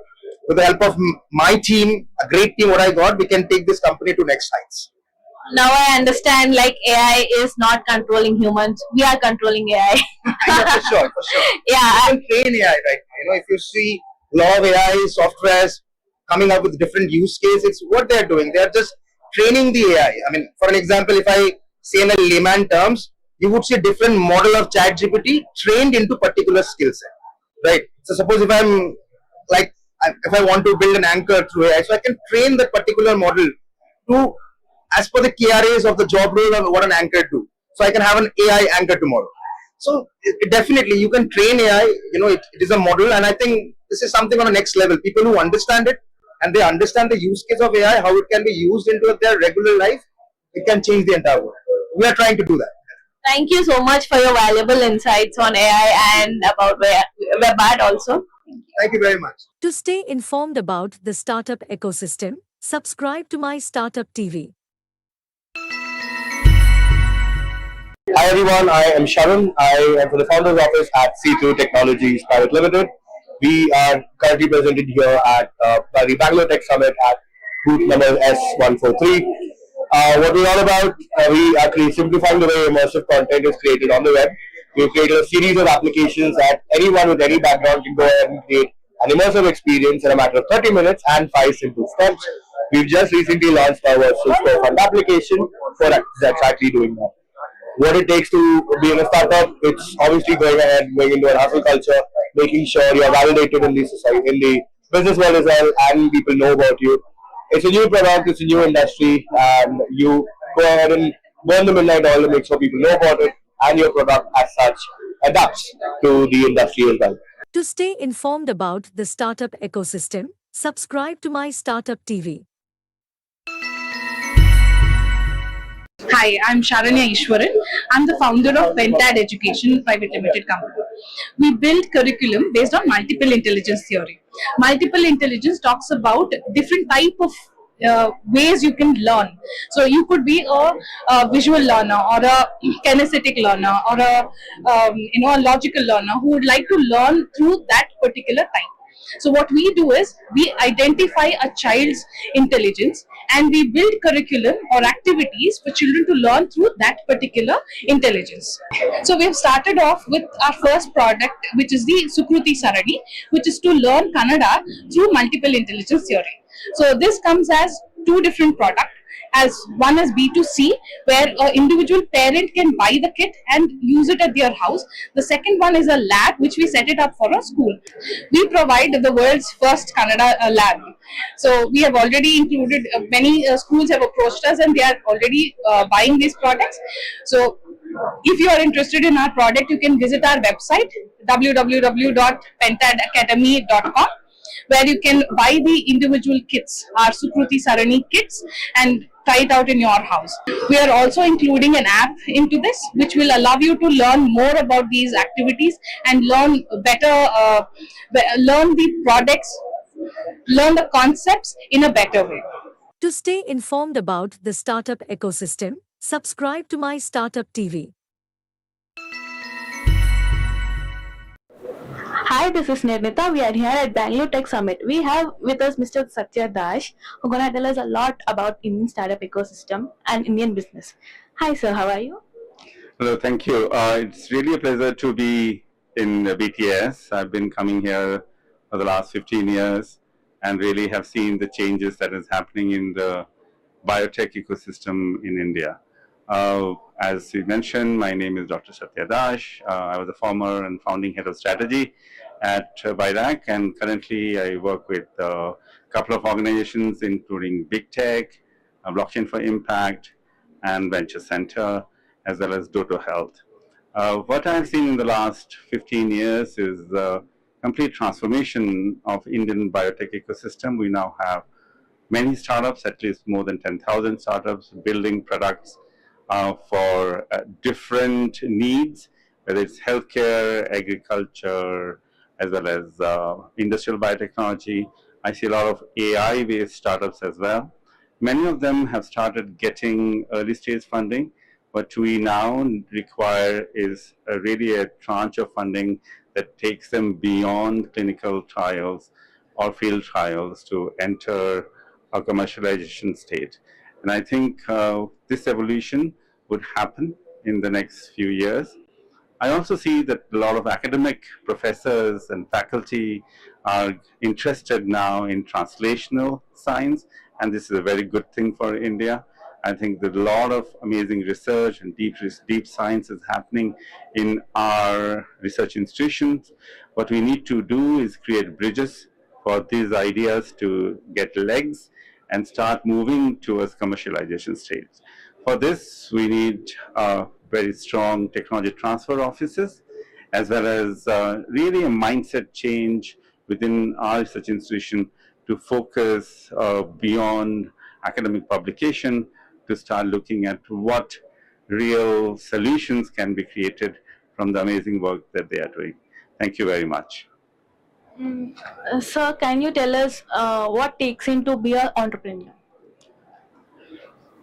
with the help of my team, a great team what I got, we can take this company to next heights. Now I understand like AI is not controlling humans. We are controlling AI. Yeah, for sure. Yeah. You can train AI right now. If you see a lot of AI softwares coming up with different use cases, it's what they're doing. They're just training the AI. I mean, for an example, if I say in a layman terms, you would see a different model of ChatGPT trained into particular skill set. Right. So suppose if I want to build an anchor through AI, so I can train that particular model to, as per the KRAs of the job role and what an anchor do. So I can have an AI anchor tomorrow. So definitely you can train AI. It is a model, and I think this is something on the next level. People who understand it and they understand the use case of AI, how it can be used into their regular life, it can change the entire world. We are trying to do that. Thank you so much for your valuable insights on AI and about Webart also. Thank you very much. To stay informed about the startup ecosystem, subscribe to MyStartupTV. Hi everyone, I am Sharon. I am from the founder's office at C2 Technologies Private Limited. We are currently presented here at the Bangalore Tech Summit at booth number S143. What we're all about, we are simplifying the way immersive content is created on the web. We've created a series of applications that anyone with any background can go ahead and create an immersive experience in a matter of 30 minutes and 5 simple steps. We've just recently launched our virtual storefront application for exactly doing that. What it takes to be in a startup, it's obviously going ahead, going into a hustle culture, making sure you're validated in the society, in the business world as well, and people know about you. It's a new product, it's a new industry, and you go ahead and burn the midnight oil to make sure people know about it, and your product as such adapts to the industry as well. To stay informed about the startup ecosystem, subscribe to MyStartupTV. Hi, I'm Sharanya Ishwaran. I'm the founder of Pentad Education Private Limited Company. We build curriculum based on multiple intelligence theory. Multiple intelligence talks about different type of ways you can learn. So you could be a visual learner or a kinesthetic learner or a logical learner who would like to learn through that particular type. So what we do is we identify a child's intelligence and we build curriculum or activities for children to learn through that particular intelligence. So we have started off with our first product, which is the Sukruti Sarani, which is to learn Kannada through multiple intelligence theory. So this comes as two different products. As one is B2C, where an individual parent can buy the kit and use it at their house. The second one is a lab, which we set it up for a school. We provide the world's first Kannada lab. So we have already included, many schools have approached us and they are already buying these products. So If you are interested in our product, you can visit our website www.pentadacademy.com, where you can buy the individual kits, our Sukruti Sarani kits, and try it out in your house. We are also including an app into this, which will allow you to learn more about these activities and learn better, learn the products, learn the concepts in a better way. To stay informed about the startup ecosystem, subscribe to My Startup TV. Hi, this is Nirnita. We are here at Bangalore Tech Summit. We have with us Mr. Satya Dash, who's going to tell us a lot about Indian startup ecosystem and Indian business. Hi, sir. How are you? Hello, thank you. It's really a pleasure to be in BTS. I've been coming here for the last 15 years and really have seen the changes that is happening in the biotech ecosystem in India. As you mentioned, my name is Dr. Satya Dash. I was the former and founding head of strategy at BIDAC, and currently I work with a couple of organizations including Big Tech, Blockchain for Impact, and Venture Center, as well as Doto Health. What I've seen in the last 15 years is the complete transformation of Indian biotech ecosystem. We now have many startups, at least more than 10,000 startups, building products for different needs, whether it's healthcare, agriculture, as well as industrial biotechnology. I see a lot of AI-based startups as well. Many of them have started getting early stage funding. What we now require is really a tranche of funding that takes them beyond clinical trials or field trials to enter a commercialization state. And I think this evolution would happen in the next few years. I also see that a lot of academic professors and faculty are interested now in translational science, and this is a very good thing for India. I think that a lot of amazing research and deep science is happening in our research institutions. What we need to do is create bridges for these ideas to get legs and start moving towards commercialization stage. For this, we need very strong technology transfer offices, as well as really a mindset change within our research institution to focus beyond academic publication, to start looking at what real solutions can be created from the amazing work that they are doing. Thank you very much. Sir, can you tell us what takes in to be an entrepreneur?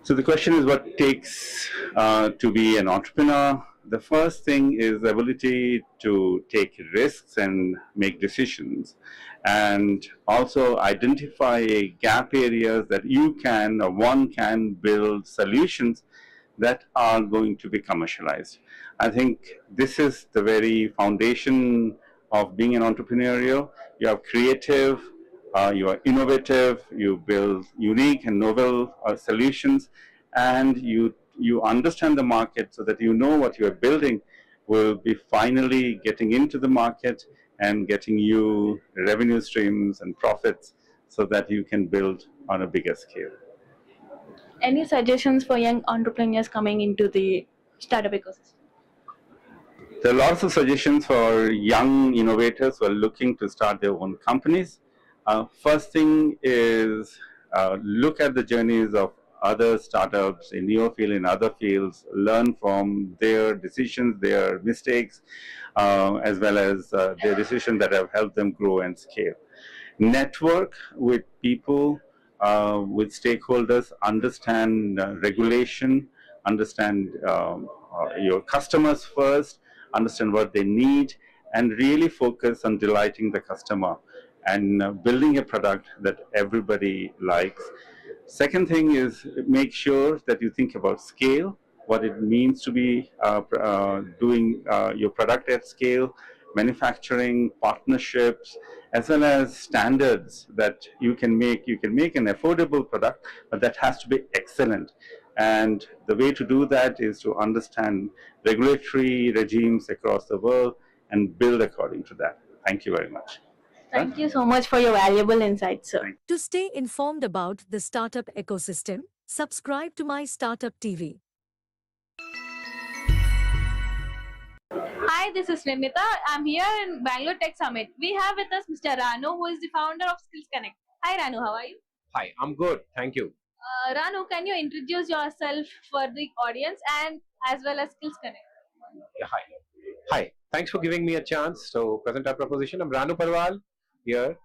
So the question is, what takes to be an entrepreneur? The first thing is the ability to take risks and make decisions, and also identify gap areas that you can or one can build solutions that are going to be commercialized. I think this is the very foundation of being an entrepreneurial. You are creative, you are innovative, you build unique and novel solutions, and you understand the market so that you know what you are building will be finally getting into the market and getting you revenue streams and profits so that you can build on a bigger scale. Any suggestions for young entrepreneurs coming into the startup ecosystem? There are lots of suggestions for young innovators who are looking to start their own companies. First thing is look at the journeys of other startups in your field, in other fields, learn from their decisions, their mistakes, as well as their decisions that have helped them grow and scale. Network with people, with stakeholders, understand regulation, understand your customers first, understand what they need, and really focus on delighting the customer and building a product that everybody likes. Second thing is make sure that you think about scale, what it means to be doing your product at scale, manufacturing, partnerships, as well as standards that you can make. You can make an affordable product, but that has to be excellent. And the way to do that is to understand regulatory regimes across the world and build according to that. Thank you very much. Thank you so much for your valuable insights, sir. To stay informed about the startup ecosystem, subscribe to My Startup TV. Hi, this is Nirmita. I'm here in Bangalore Tech Summit. We have with us Mr. Ranu, who is the founder of Skills Connect. Hi, Ranu. How are you? Hi, I'm good. Thank you. Ranu, can you introduce yourself for the audience and as well as Skills Connect? Yeah, hi. Hi. Thanks for giving me a chance to present our proposition. I'm Ranu Parwal here.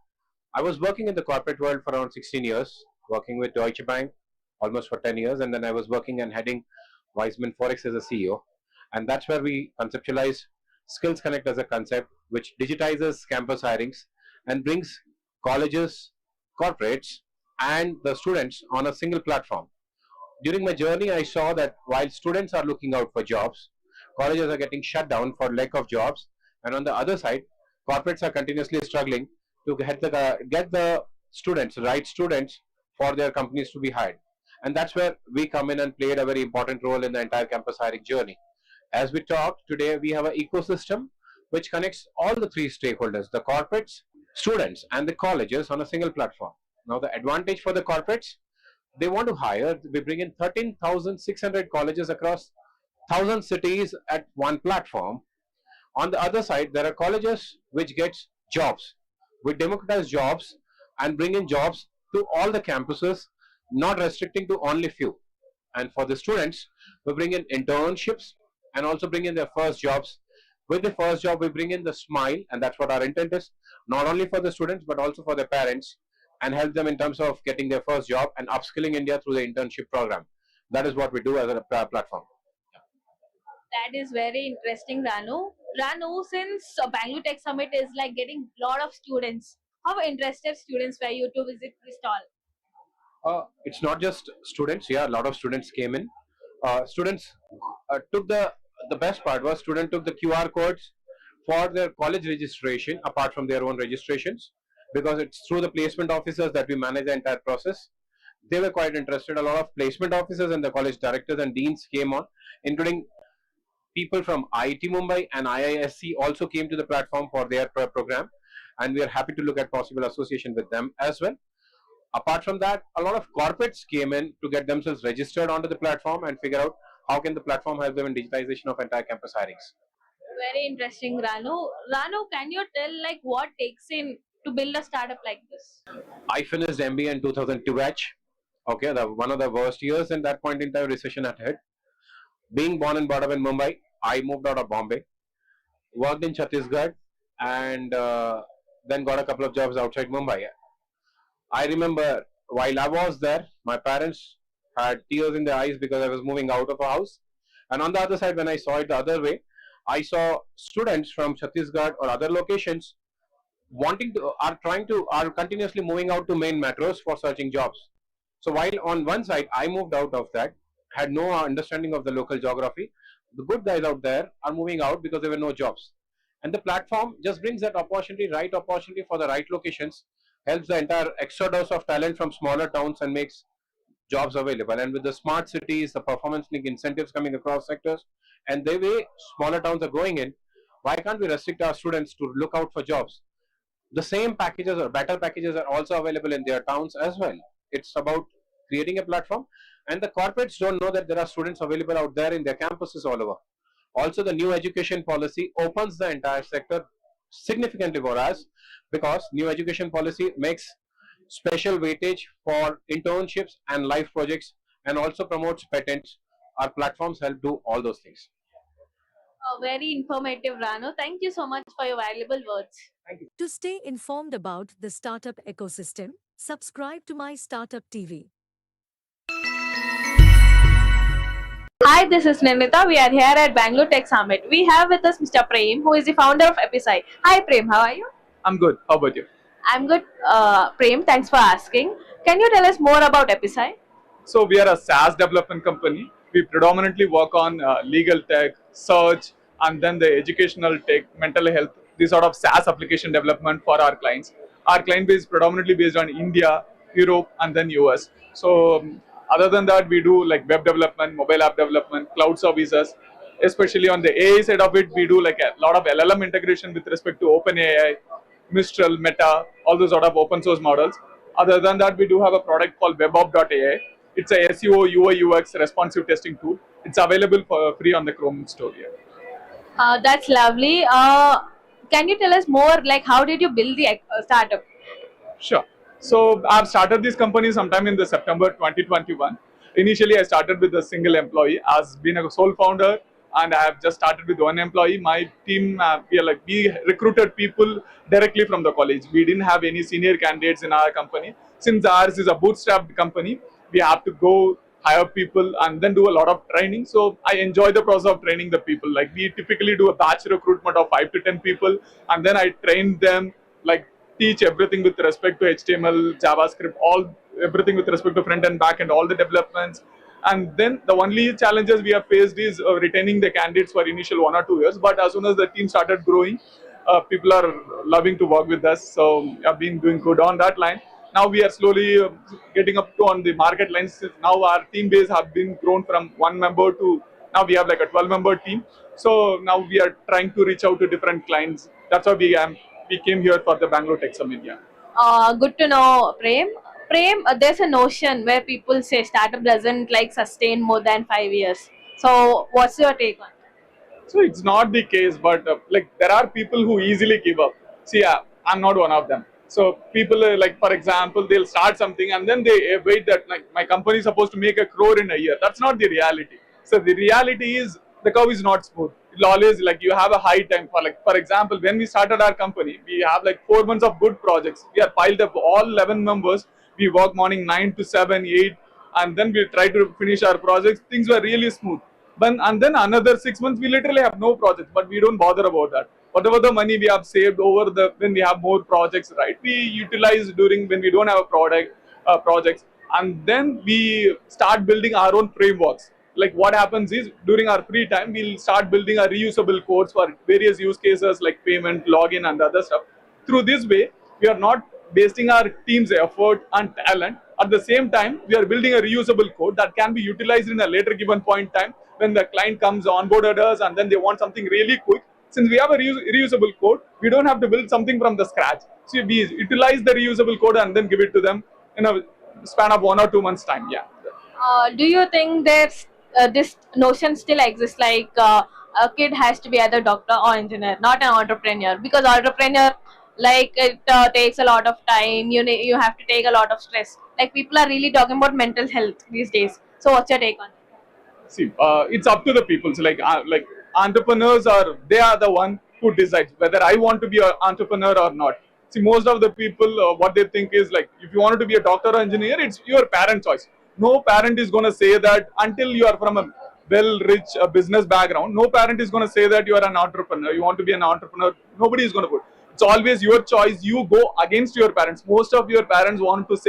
I was working in the corporate world for around 16 years, working with Deutsche Bank almost for 10 years, and then I was working and heading Wiseman Forex as a CEO. And that's where we conceptualized Skills Connect as a concept, which digitizes campus hirings and brings colleges, corporates, and the students on a single platform. During my journey, I saw that while students are looking out for jobs, colleges are getting shut down for lack of jobs, and on the other side, corporates are continuously struggling to get the students, right students, for their companies to be hired. And that's where we come in and played a very important role in the entire campus hiring journey. As we talk today, we have an ecosystem which connects all the three stakeholders, the corporates, students, and the colleges on a single platform. Now, the advantage for the corporates, they want to hire, we bring in 13,600 colleges across 1,000 cities at one platform. On the other side, there are colleges which gets jobs. We democratize jobs and bring in jobs to all the campuses, not restricting to only few. And for the students, we bring in internships and also bring in their first jobs. With the first job, we bring in the smile, and that's what our intent is, not only for the students, but also for their parents, and help them in terms of getting their first job and upskilling India through the internship program. That is what we do as a platform. That is very interesting, Ranu. Ranu, since Bangalore Tech Summit is like getting a lot of students, how interested students were you to visit this stall? It's not just students. Yeah, a lot of students came in. Students took the best part was student took the QR codes for their college registration apart from their own registrations, because it's through the placement officers that we manage the entire process. They were quite interested. A lot of placement officers and the college directors and deans came on, including people from IIT Mumbai and IISc also came to the platform for their program, and we are happy to look at possible association with them as well. Apart from that, a lot of corporates came in to get themselves registered onto the platform and figure out how can the platform help them in digitization of entire campus hirings. Very interesting, Ranu. Ranu, can you tell like what takes in to build a startup like this? I finished MBA in 2002 batch. Okay, one of the worst years in that point in time, recession had hit. Being born and brought up in Mumbai, I moved out of Bombay, worked in Chhattisgarh, and then got a couple of jobs outside Mumbai. I remember while I was there, my parents had tears in their eyes because I was moving out of a house. And on the other side, when I saw it the other way, I saw students from Chhattisgarh or other locations are continuously moving out to main metros for searching jobs. So while on one side, I moved out of that, had no understanding of the local geography, the good guys out there are moving out because there were no jobs. And the platform just brings that right opportunity for the right locations, helps the entire exodus of talent from smaller towns and makes jobs available. And with the smart cities, the performance link incentives coming across sectors, and the way smaller towns are going in, why can't we restrict our students to look out for jobs? The same packages or better packages are also available in their towns as well. It's about creating a platform, and the corporates don't know that there are students available out there in their campuses all over. Also, the new education policy opens the entire sector significantly for us, because new education policy makes special weightage for internships and life projects and also promotes patents. Our platforms help do all those things. Very informative, Ranu. Thank you so much for your valuable words. Thank you. To stay informed about the startup ecosystem, subscribe to My Startup TV. Hi, this is Nirmita. We are here at Bangalore Tech Summit. We have with us Mr. Prem, who is the founder of Episci. Hi, Prem. How are you? I'm good. How about you? I'm good. Prem, thanks for asking. Can you tell us more about Episci? So we are a SaaS development company. We predominantly work on legal tech, search, and then the educational tech, mental health, this sort of SaaS application development for our clients. Our client base is predominantly based on India, Europe, and then US. So other than that, we do like web development, mobile app development, cloud services. Especially on the AI side of it, we do like a lot of LLM integration with respect to OpenAI, Mistral, Meta, all those sort of open source models. Other than that, we do have a product called webob.ai. It's a SEO, UI, UX responsive testing tool. It's available for free on the Chrome store here. That's lovely. Can you tell us more? Like, how did you build the startup? Sure. So I've started this company sometime in the September 2021. Initially, I started with a single employee. As being a sole founder, and I have just started with one employee. My team, we recruited people directly from the college. We didn't have any senior candidates in our company. Since ours is a bootstrapped company, we have to go hire people and then do a lot of training. So I enjoy the process of training the people. Like we typically do a batch recruitment of 5 to 10 people, and then I train them, like teach everything with respect to HTML, JavaScript, all everything with respect to front and back and all the developments. And then the only challenges we have faced is retaining the candidates for initial 1 or 2 years. But as soon as the team started growing, people are loving to work with us. So I've been doing good on that line. Now we are slowly getting up to on the market lines. Now our team base have been grown from 1 member to now we have like a 12-member team. So now we are trying to reach out to different clients. That's why we came here for the Bangalore Tech Summit. Yeah. Good to know, Prem. Prem, there's a notion where people say startup doesn't like sustain more than 5 years. So, what's your take on it? So it's not the case, but like there are people who easily give up. See, I'm not one of them. So people like, for example, they'll start something and then they wait that like my company is supposed to make 1 crore in a year. That's not the reality. So the reality is the curve is not smooth. It'll always like you have a high time for like, for example, when we started our company, we have like 4 months of good projects. We are piled up all 11 members. We work morning 9 to 7, 8, and then we try to finish our projects. Things were really smooth. But and then another 6 months, we literally have no projects, but we don't bother about that. Whatever the money we have saved over the when we have more projects, right? We utilize during when we don't have a projects, and then we start building our own frameworks. Like what happens is during our free time, we'll start building a reusable codes for various use cases like payment, login, and other stuff. Through this way, we are not wasting our team's effort and talent. At the same time, we are building a reusable code that can be utilized in a later given point in time when the client comes onboarded us and then they want something really quick. Since we have a reusable code, we don't have to build something from the scratch. So we utilize the reusable code and then give it to them in a span of 1 or 2 months time. Yeah. Do you think there's this notion still exists? Like a kid has to be either doctor or engineer, not an entrepreneur, because entrepreneur like it takes a lot of time. You have to take a lot of stress. Like people are really talking about mental health these days. So what's your take on it? See, it's up to the people. So like entrepreneurs are they are the one who decides whether I want to be an entrepreneur or not. See, most of the people what they think is like if you wanted to be a doctor or engineer, it's your parent choice. No parent is going to say that until you are from a well-rich business background. No parent is going to say that you are an entrepreneur. You want to be an entrepreneur. Nobody is going to put. It's always your choice. You go against your parents. Most of your parents want to say